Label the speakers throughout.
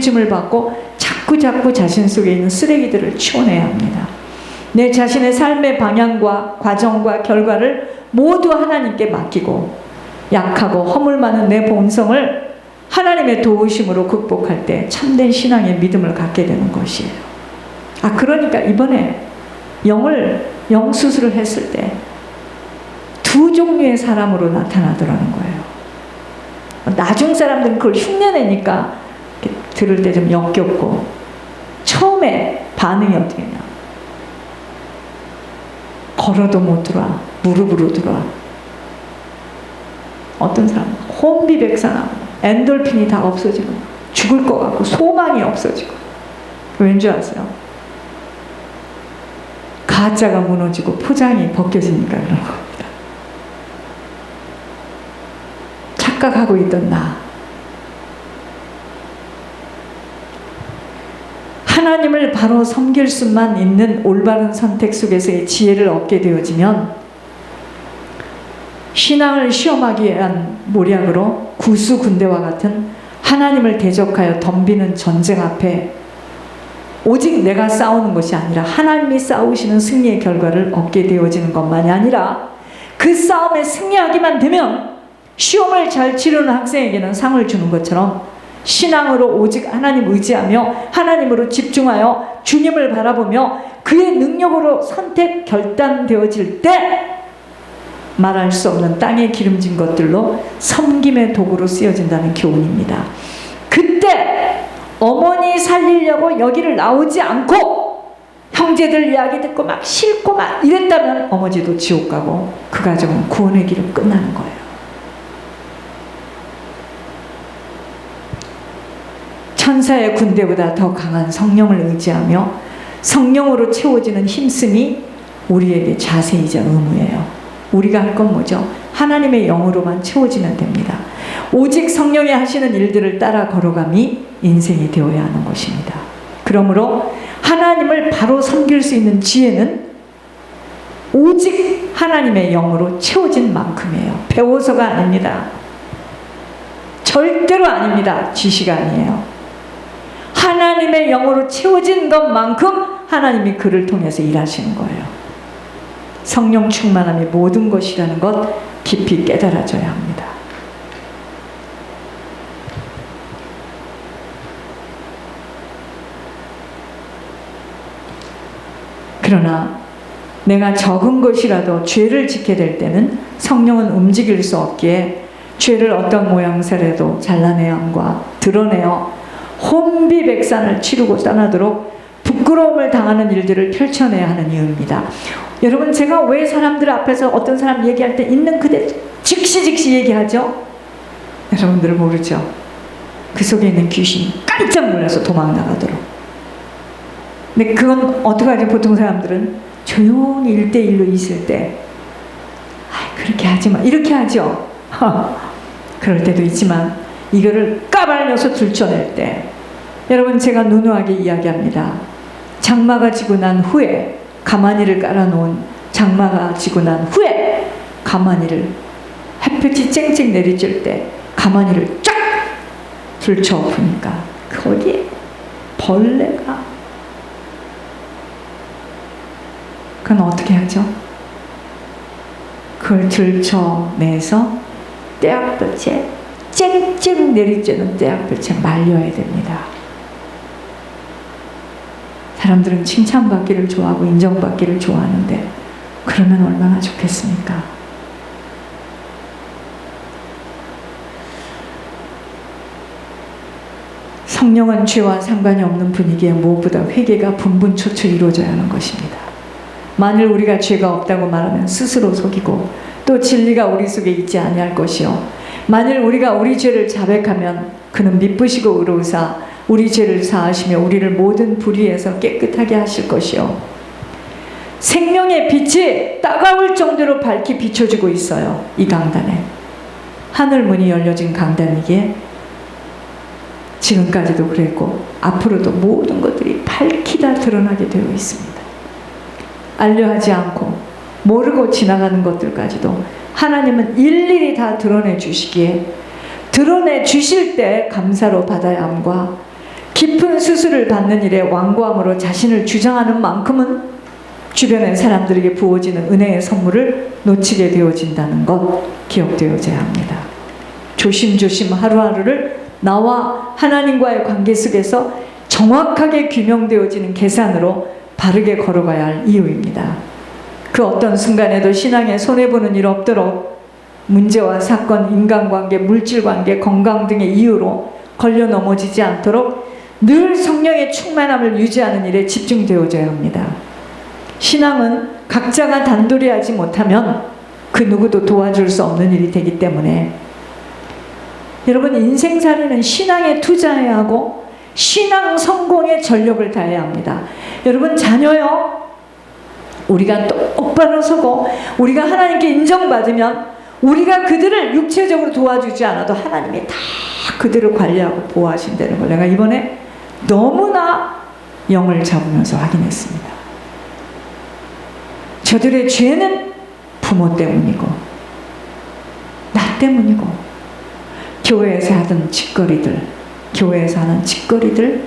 Speaker 1: 짐을 받고 자꾸 자신 속에 있는 쓰레기들을 치워내야 합니다. 내 자신의 삶의 방향과 과정과 결과를 모두 하나님께 맡기고 약하고 허물 많은 내 본성을 하나님의 도우심으로 극복할 때 참된 신앙의 믿음을 갖게 되는 것이에요. 그러니까 이번에 영 수술을 했을 때 두 종류의 사람으로 나타나더라는 거예요. 나중 사람들은 그걸 흉내내니까 들을 때 좀 역겹고, 처음에 반응이 어떻게 했나? 걸어도 못 들어와, 무릎으로 들어와. 어떤 사람은 혼비백산하고 엔돌핀이 다 없어지고 죽을 것 같고 소망이 없어지고. 왠 줄 아세요? 가짜가 무너지고 포장이 벗겨지니까 그런 겁니다. 착각하고 있던 나, 하나님을 바로 섬길 수만 있는 올바른 선택 속에서의 지혜를 얻게 되어지면 신앙을 시험하기 위한 모략으로 구수군대와 같은 하나님을 대적하여 덤비는 전쟁 앞에 오직 내가 싸우는 것이 아니라 하나님이 싸우시는 승리의 결과를 얻게 되어지는 것만이 아니라 그 싸움에 승리하기만 되면 시험을 잘 치르는 학생에게는 상을 주는 것처럼 신앙으로 오직 하나님 의지하며 하나님으로 집중하여 주님을 바라보며 그의 능력으로 선택 결단되어질 때 말할 수 없는 땅에 기름진 것들로 섬김의 도구로 쓰여진다는 교훈입니다. 그때 어머니 살리려고 여기를 나오지 않고 형제들 이야기 듣고 막 싫고 막 이랬다면 어머니도 지옥 가고 그 가정은 구원의 길을 끝나는 거예요. 천사의 군대보다 더 강한 성령을 의지하며 성령으로 채워지는 힘쓰이 우리에게 자세이자 의무예요. 우리가 할 건 뭐죠? 하나님의 영으로만 채워지면 됩니다. 오직 성령이 하시는 일들을 따라 걸어감이 인생이 되어야 하는 것입니다. 그러므로 하나님을 바로 섬길 수 있는 지혜는 오직 하나님의 영으로 채워진 만큼이에요. 배워서가 아닙니다. 절대로 아닙니다. 지시가 아니에요. 하나님의 영으로 채워진 것만큼 하나님이 그를 통해서 일하시는 거예요. 성령 충만함이 모든 것이라는 것 깊이 깨달아져야 합니다. 그러나 내가 적은 것이라도 죄를 짓게 될 때는 성령은 움직일 수 없기에 죄를 어떤 모양새라도 잘라내야 함과 드러내어 혼비백산을 치르고 떠나도록 부끄러움을 당하는 일들을 펼쳐내야 하는 이유입니다. 여러분, 제가 왜 사람들 앞에서 어떤 사람 얘기할 때 있는 그대로 즉시 얘기하죠? 여러분들은 모르죠? 그 속에 있는 귀신이 깜짝 놀라서 도망 나가도록. 근데 그건 어떻게 하죠? 보통 사람들은 조용히 1대1로 있을 때 그렇게 하지 마 이렇게 하죠. 그럴 때도 있지만 이거를 까발려서 들춰낼 때, 여러분, 제가 누누하게 이야기합니다. 장마가 지고 난 후에, 가마니를 깔아놓은 장마가 지고 난 후에 가마니를 햇볕이 쨍쨍 내리쬐 때 가마니를 쫙 들춰보니까 거기에 벌레가, 그건 어떻게 하죠? 그걸 들춰내서 떼약볕에 쨍쨍 내리쬐는 떼약볕에 말려야 됩니다. 사람들은 칭찬받기를 좋아하고 인정받기를 좋아하는데 그러면 얼마나 좋겠습니까? 성령은 죄와 상관이 없는 분위기에 무엇보다 회개가 분분초초 이루어져야 하는 것입니다. 만일 우리가 죄가 없다고 말하면 스스로 속이고 또 진리가 우리 속에 있지 아니할 것이요, 만일 우리가 우리 죄를 자백하면 그는 미쁘시고 의로우사 우리 죄를 사하시며 우리를 모든 불의에서 깨끗하게 하실 것이요, 생명의 빛이 따가울 정도로 밝히 비춰지고 있어요. 이 강단에 하늘 문이 열려진 강단이기에 지금까지도 그랬고 앞으로도 모든 것들이 밝히 다 드러나게 되어 있습니다. 알려하지 않고 모르고 지나가는 것들까지도 하나님은 일일이 다 드러내 주시기에 드러내 주실 때 감사로 받아야 함과 깊은 수술을 받는 일에 완고함으로 자신을 주장하는 만큼은 주변의 사람들에게 부어지는 은혜의 선물을 놓치게 되어진다는 것 기억되어져야 합니다. 조심조심 하루하루를 나와 하나님과의 관계 속에서 정확하게 규명되어지는 계산으로 바르게 걸어가야 할 이유입니다. 그 어떤 순간에도 신앙에 손해보는 일 없도록 문제와 사건, 인간관계, 물질관계, 건강 등의 이유로 걸려 넘어지지 않도록 늘 성령의 충만함을 유지하는 일에 집중되어져야 합니다. 신앙은 각자가 단돌이 하지 못하면 그 누구도 도와줄 수 없는 일이 되기 때문에 여러분, 인생살이는 신앙에 투자해야 하고 신앙 성공에 전력을 다해야 합니다. 여러분, 자녀요, 우리가 똑바로 서고 우리가 하나님께 인정받으면 우리가 그들을 육체적으로 도와주지 않아도 하나님이 다 그들을 관리하고 보호하신다는 걸 내가 이번에 너무나 영을 잡으면서 확인했습니다. 저들의 죄는 부모 때문이고 나 때문이고 교회에서 하던 짓거리들, 교회에서 하는 짓거리들,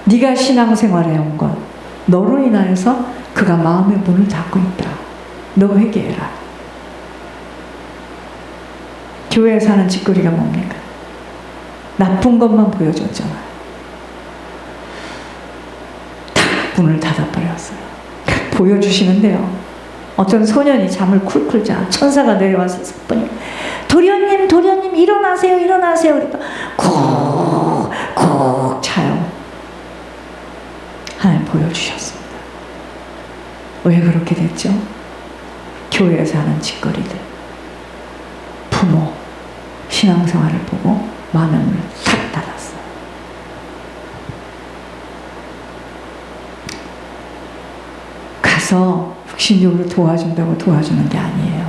Speaker 1: 네가 신앙생활 해온 것 너로 인하여서 그가 마음의 문을 닫고 있다. 너 회개해라. 교회에서 하는 짓거리가 뭡니까? 나쁜 것만 보여줬잖아요. 탁 문을 닫아버렸어요. 보여주시는데요, 어떤 소년이 잠을 쿨쿨 자. 천사가 내려와서 석분이 도련님 일어나세요, 일어나세요. 그러니까 콕콕 차요. 하나님 보여주셨습니다. 왜 그렇게 됐죠? 교회에서 하는 짓거리들, 부모 신앙생활을 보고 마음의 문을 탁 닫았어요. 가서 흑심적으로 도와준다고 도와주는 게 아니에요.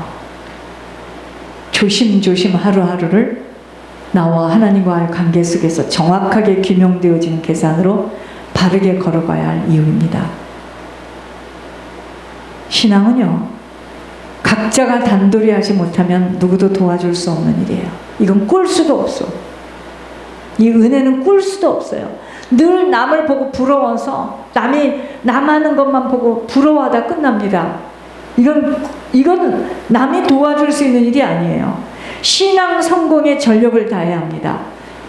Speaker 1: 조심조심 하루하루를 나와 하나님과의 관계 속에서 정확하게 규명되어지는 계산으로 바르게 걸어가야 할 이유입니다. 신앙은요, 각자가 단돌이 하지 못하면 누구도 도와줄 수 없는 일이에요. 이건 꿀 수도 없어. 이 은혜는 꿀 수도 없어요. 늘 남을 보고 부러워서 남이 남 하는 것만 보고 부러워하다 끝납니다. 이건 남이 도와줄 수 있는 일이 아니에요. 신앙 성공에 전력을 다해야 합니다.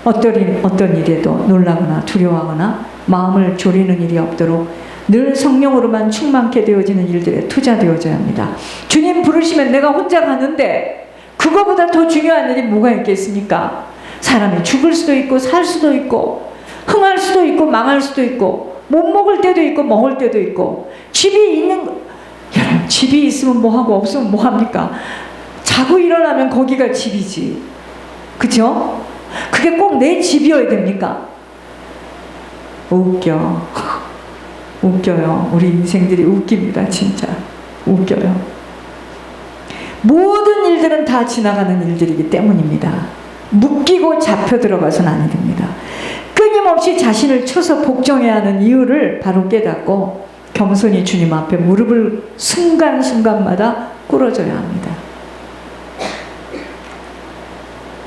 Speaker 1: 어떤 일에도 놀라거나 두려워하거나 마음을 졸이는 일이 없도록 늘 성령으로만 충만케 되어지는 일들에 투자되어져야 합니다. 주님 부르시면 내가 혼자 가는데 그거보다 더 중요한 일이 뭐가 있겠습니까? 사람이 죽을 수도 있고 살 수도 있고 흥할 수도 있고 망할 수도 있고 못 먹을 때도 있고 먹을 때도 있고 여러분, 집이 있으면 뭐하고 없으면 뭐합니까? 자고 일어나면 거기가 집이지. 그죠? 그게 꼭 내 집이어야 됩니까? 웃겨요. 우리 인생들이 웃깁니다. 진짜 웃겨요. 모든 일들은 다 지나가는 일들이기 때문입니다. 묶이고 잡혀 들어가서는 아니 됩니다. 끊임없이 자신을 쳐서 복종해야 하는 이유를 바로 깨닫고 겸손히 주님 앞에 무릎을 순간순간마다 꿇어줘야 합니다.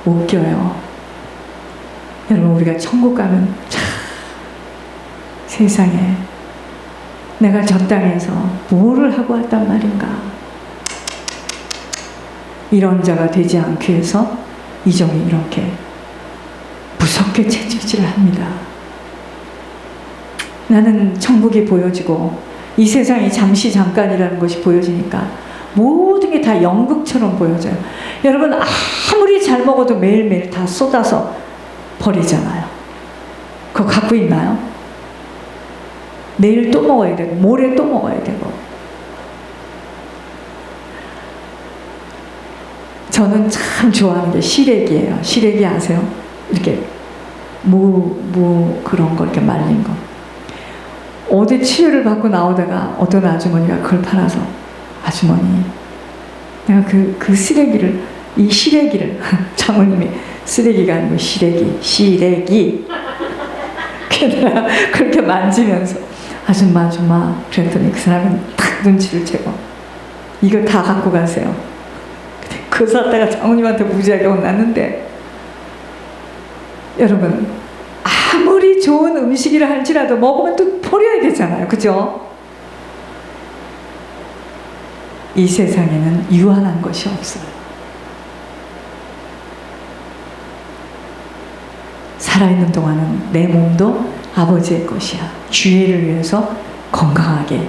Speaker 1: 웃겨요. 여러분, 우리가 천국 가면 세상에 내가 저 땅에서 뭐를 하고 왔단 말인가. 이런 자가 되지 않기 위해서 이종이 이렇게 무섭게 채찍질을 합니다. 나는 천국이 보여지고 이 세상이 잠깐이라는 것이 보여지니까 모든 게 다 연극처럼 보여져요. 여러분, 아무리 잘 먹어도 매일매일 다 쏟아서 버리잖아요. 그거 갖고 있나요? 내일 또 먹어야 되고 모레 또 먹어야 되고. 저는 참 좋아하는 게 시래기예요. 시래기 아세요? 이렇게 그런 거 이렇게 말린 거. 어디 치료를 받고 나오다가 어떤 아주머니가 그걸 팔아서, 아주머니, 내가 그 시래기를, 이 시래기를 장모님이 쓰레기가 아니고 시래기 내가 그렇게 만지면서 아줌마 그랬더니 그 사람은 탁 눈치를 채고 이거 다 갖고 가세요. 그거 샀다가 장모님한테 무지하게 혼났는데, 여러분, 좋은 음식이라 할지라도 먹으면 또 버려야 되잖아요. 그죠? 이 세상에는 유한한 것이 없어요. 살아있는 동안은 내 몸도 아버지의 것이야. 주의를 위해서 건강하게.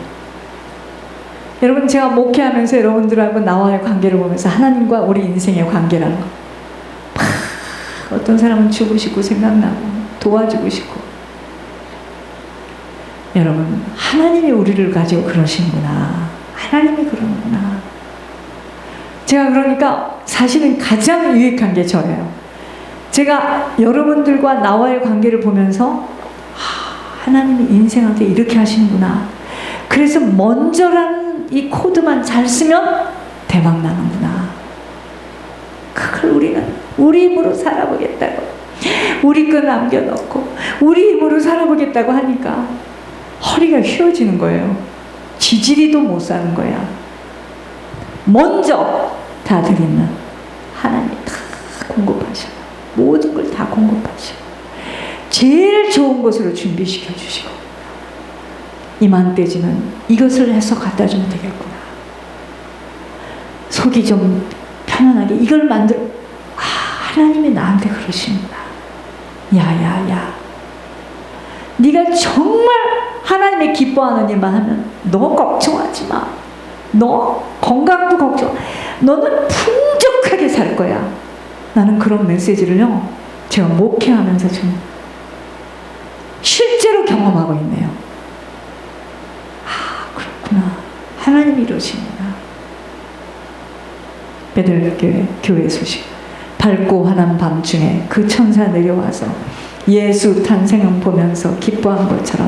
Speaker 1: 여러분, 제가 목회하면서 여러분들하고 나와의 관계를 보면서 하나님과 우리 인생의 관계라는 거, 어떤 사람은 주고 싶고 생각나고 도와주고 싶고, 여러분, 하나님이 우리를 가지고 그러시는구나. 하나님이 그러는구나. 제가 그러니까 사실은 가장 유익한 게 저예요. 제가 여러분들과 나와의 관계를 보면서 하나님이 인생한테 이렇게 하시는구나. 그래서 먼저라는 이 코드만 잘 쓰면 대박 나는구나. 그걸 우리는 우리 힘으로 살아보겠다고, 우리 거 남겨놓고 우리 힘으로 살아보겠다고 하니까 허리가 휘어지는 거예요. 지지리도 못 사는 거야. 먼저 다 드리는 하나님 다 공급하셔. 모든 걸 다 공급하셔. 제일 좋은 곳으로 준비시켜 주시고, 이맘때지는 이것을 해서 갖다 주면 되겠구나. 속이 좀 편안하게 이걸 만들어. 하나님이 나한테 그러시는구나. 야야야, 네가 정말 하나님이 기뻐하는 일만 하면 너 걱정하지 마. 너 건강도 걱정. 너는 풍족하게 살 거야. 나는 그런 메시지를요, 제가 목회하면서 좀 실제로 경험하고 있네요. 그렇구나. 하나님이 이러시구나. 베들레헴 교회 소식. 밝고 환한 밤중에 그 천사 내려와서 예수 탄생을 보면서 기뻐한 것처럼